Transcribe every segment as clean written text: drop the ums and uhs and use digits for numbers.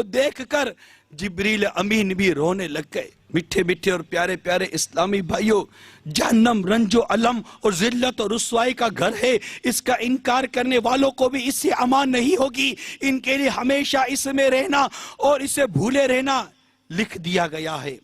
دیکھ کر جبریل امین بھی رونے لگ گئے۔ میٹھے میٹھے اور پیارے پیارے اسلامی بھائیوں، جہنم رنج و علم اور ذلت اور رسوائی کا گھر ہے۔ اس کا انکار کرنے والوں کو بھی اس سے امان نہیں ہوگی۔ ان کے لیے ہمیشہ اس میں رہنا اور اسے بھولے رہنا لکھ دیا گیا ہے۔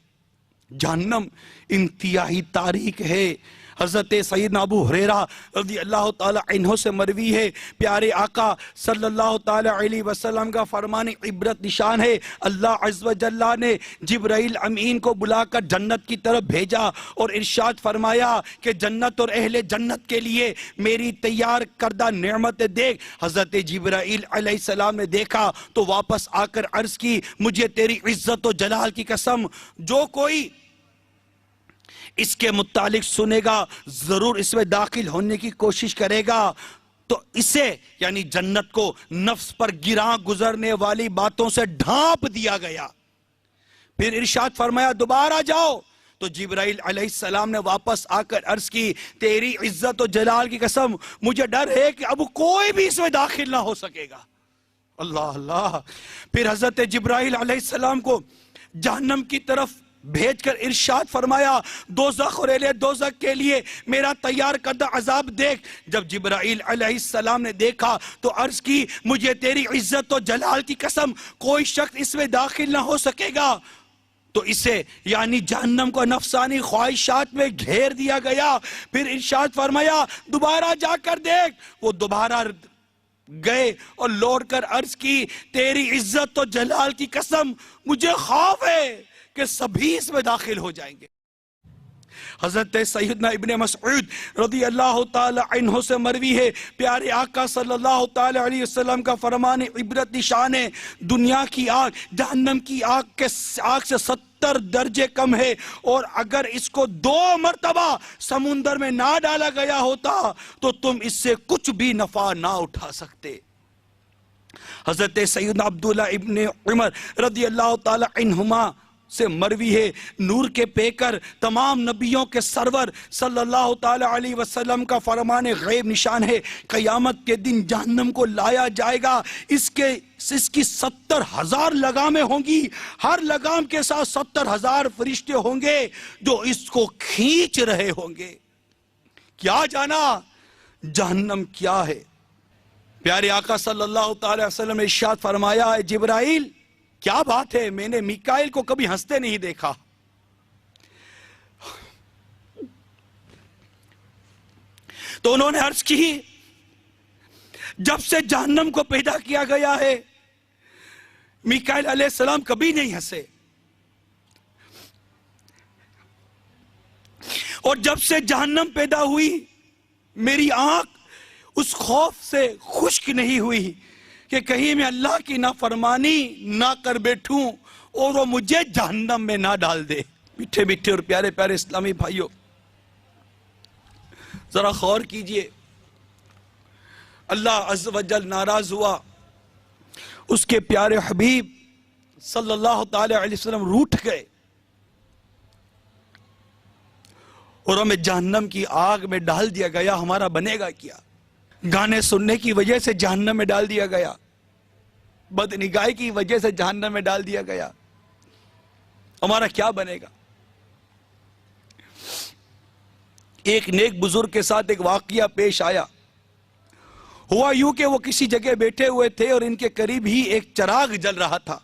جہنم انتہائی تاریک ہے۔ حضرت سیدنا ابو ہریرہ رضی اللہ تعالی عنہ سے مروی ہے، پیارے آقا صلی اللہ تعالی علیہ وسلم کا فرمان عبرت نشان ہے، اللہ عز و جل نے جبرائیل امین کو بلا کر جنت کی طرف بھیجا اور ارشاد فرمایا کہ جنت اور اہل جنت کے لیے میری تیار کردہ نعمت دیکھ۔ حضرت جبرائیل علیہ السلام نے دیکھا تو واپس آ کر عرض کی، مجھے تیری عزت و جلال کی قسم، جو کوئی اس کے متعلق سنے گا ضرور اس میں داخل ہونے کی کوشش کرے گا۔ تو اسے یعنی جنت کو نفس پر گراں گزرنے والی باتوں سے ڈھانپ دیا گیا۔ پھر ارشاد فرمایا دوبارہ جاؤ۔ تو جبرائیل علیہ السلام نے واپس آ کر عرض کی، تیری عزت و جلال کی قسم، مجھے ڈر ہے کہ اب کوئی بھی اس میں داخل نہ ہو سکے گا۔ اللہ اللہ۔ پھر حضرت جبرائیل علیہ السلام کو جہنم کی طرف بھیج کر ارشاد فرمایا، دوزخ اور اہل دوزخ کے لیے میرا تیار کردہ عذاب دیکھ۔ جب جبرائیل علیہ السلام نے دیکھا تو عرض کی، مجھے تیری عزت و جلال کی قسم، کوئی شخص اس میں داخل نہ ہو سکے گا۔ تو اسے یعنی جہنم کو نفسانی خواہشات میں گھیر دیا گیا۔ پھر ارشاد فرمایا دوبارہ جا کر دیکھ۔ وہ دوبارہ گئے اور لوٹ کر عرض کی، تیری عزت و جلال کی قسم، مجھے خوف ہے کہ سبھی اس میں داخل ہو جائیں گے۔ حضرت سیدنا ابن مسعود رضی اللہ تعالی عنہ سے مروی ہے، پیارے آقا صلی اللہ تعالی علیہ وسلم کا فرمان عبرت نشان ہے، دنیا کی آگ جہنم کی آگ سے 70 درجے کم ہے، اور اگر اس کو 2 مرتبہ سمندر میں نہ ڈالا گیا ہوتا تو تم اس سے کچھ بھی نفع نہ اٹھا سکتے۔ حضرت سیدنا عبداللہ ابن عمر رضی اللہ تعالی عنہما سے مروی ہے، نور کے پیکر تمام نبیوں کے سرور صلی اللہ تعالی علیہ وسلم کا فرمان غیب نشان ہے، قیامت کے دن جہنم کو لایا جائے گا، اس کی 70,000 لگامیں ہوں گی، ہر لگام کے ساتھ 70,000 فرشتے ہوں گے جو اس کو کھینچ رہے ہوں گے۔ کیا جانا جہنم کیا ہے؟ پیارے آقا صلی اللہ تعالی وسلم نے ارشاد فرمایا، اے جبرائیل کیا بات ہے، میں نے میکائیل کو کبھی ہنستے نہیں دیکھا۔ تو انہوں نے عرض کی، جب سے جہنم کو پیدا کیا گیا ہے میکائیل علیہ السلام کبھی نہیں ہنسے، اور جب سے جہنم پیدا ہوئی میری آنکھ اس خوف سے خشک نہیں ہوئی کہ کہیں میں اللہ کی نافرمانی نہ کر بیٹھوں اور وہ مجھے جہنم میں نہ ڈال دے۔ میٹھے میٹھے اور پیارے پیارے اسلامی بھائیوں، ذرا غور کیجئے، اللہ عز و جل ناراض ہوا، اس کے پیارے حبیب صلی اللہ تعالی علیہ وسلم روٹھ گئے اور ہمیں جہنم کی آگ میں ڈال دیا گیا، ہمارا بنے گا کیا؟ گانے سننے کی وجہ سے جہنم میں ڈال دیا گیا، بدنگاہی کی وجہ سے جہنم میں ڈال دیا گیا، ہمارا کیا بنے گا؟ ایک نیک بزرگ کے ساتھ ایک واقعہ پیش آیا، ہوا یوں کہ وہ کسی جگہ بیٹھے ہوئے تھے اور ان کے قریب ہی ایک چراغ جل رہا تھا۔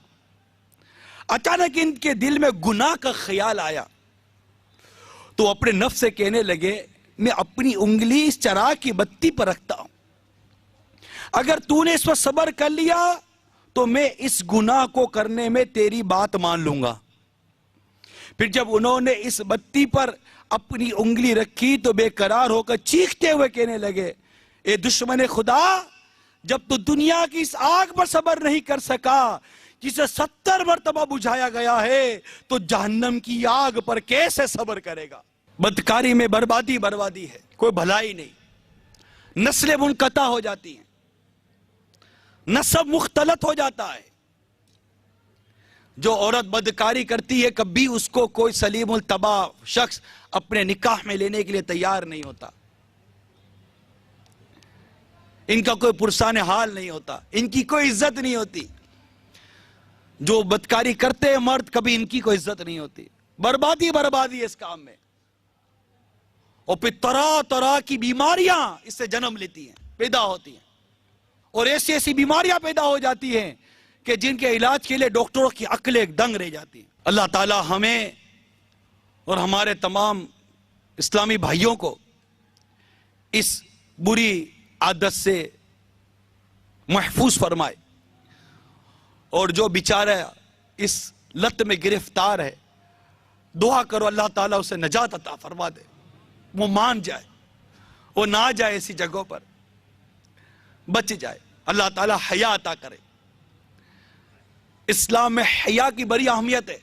اچانک ان کے دل میں گناہ کا خیال آیا تو اپنے نفس سے کہنے لگے، میں اپنی انگلی اس چراغ کی بتی پر رکھتا ہوں، اگر تو نے اس پر صبر کر لیا تو میں اس گناہ کو کرنے میں تیری بات مان لوں گا۔ پھر جب انہوں نے اس بتی پر اپنی انگلی رکھی تو بے قرار ہو کر چیختے ہوئے کہنے لگے، اے دشمن خدا، جب تو دنیا کی اس آگ پر صبر نہیں کر سکا جسے 70 مرتبہ بجھایا گیا ہے تو جہنم کی آگ پر کیسے صبر کرے گا؟ بدکاری میں بربادی ہے، کوئی بھلائی نہیں، نسلیں منقطع ہو جاتی ہیں، نسب مختلط ہو جاتا ہے۔ جو عورت بدکاری کرتی ہے کبھی اس کو کوئی سلیم الطبع شخص اپنے نکاح میں لینے کے لیے تیار نہیں ہوتا، ان کا کوئی پرسان حال نہیں ہوتا، ان کی کوئی عزت نہیں ہوتی۔ جو بدکاری کرتے ہیں مرد کبھی ان کی کوئی عزت نہیں ہوتی. بربادی بربادی ہے اس کام میں. اور پھر طرح طرح کی بیماریاں اس سے جنم لیتی ہیں, پیدا ہوتی ہیں, اور ایسی ایسی بیماریاں پیدا ہو جاتی ہیں کہ جن کے علاج کے لیے ڈاکٹروں کی عقلیں دنگ رہ جاتی ہیں. اللہ تعالی ہمیں اور ہمارے تمام اسلامی بھائیوں کو اس بری عادت سے محفوظ فرمائے, اور جو بیچارہ اس لت میں گرفتار ہے دعا کرو اللہ تعالیٰ اسے نجات عطا فرما دے, وہ مان جائے, وہ نہ جائے ایسی جگہوں پر, بچ جائے. اللہ تعالیٰ حیا عطا کرے. اسلام میں حیا کی بڑی اہمیت ہے.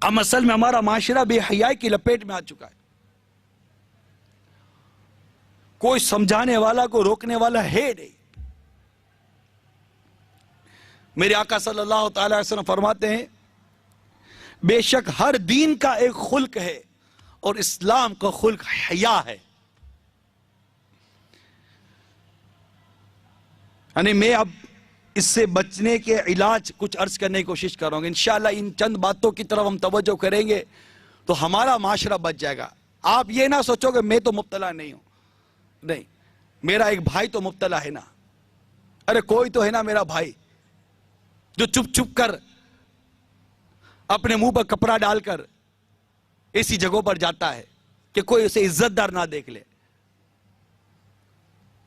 ہم اصل میں ہمارا معاشرہ بے حیائی کی لپیٹ میں آ چکا ہے. کوئی سمجھانے والا, کو روکنے والا ہے نہیں. میرے آقا صلی اللہ تعالی علیہ وسلم فرماتے ہیں بے شک ہر دین کا ایک خلق ہے اور اسلام کا خلق حیا ہے. یعنی میں اب اس سے بچنے کے علاج کچھ عرض کرنے کی کوشش کروں گا. انشاءاللہ ان چند باتوں کی طرف ہم توجہ کریں گے تو ہمارا معاشرہ بچ جائے گا. آپ یہ نہ سوچو کہ میں تو مبتلا نہیں ہوں, نہیں, میرا ایک بھائی تو مبتلا ہے نا. ارے کوئی تو ہے نا میرا بھائی جو چپ چپ کر اپنے منہ پر کپڑا ڈال کر ایسی جگہوں پر جاتا ہے کہ کوئی اسے عزت دار نہ دیکھ لے.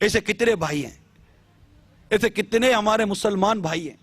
ایسے کتنے بھائی ہیں, ایسے کتنے ہمارے مسلمان بھائی ہیں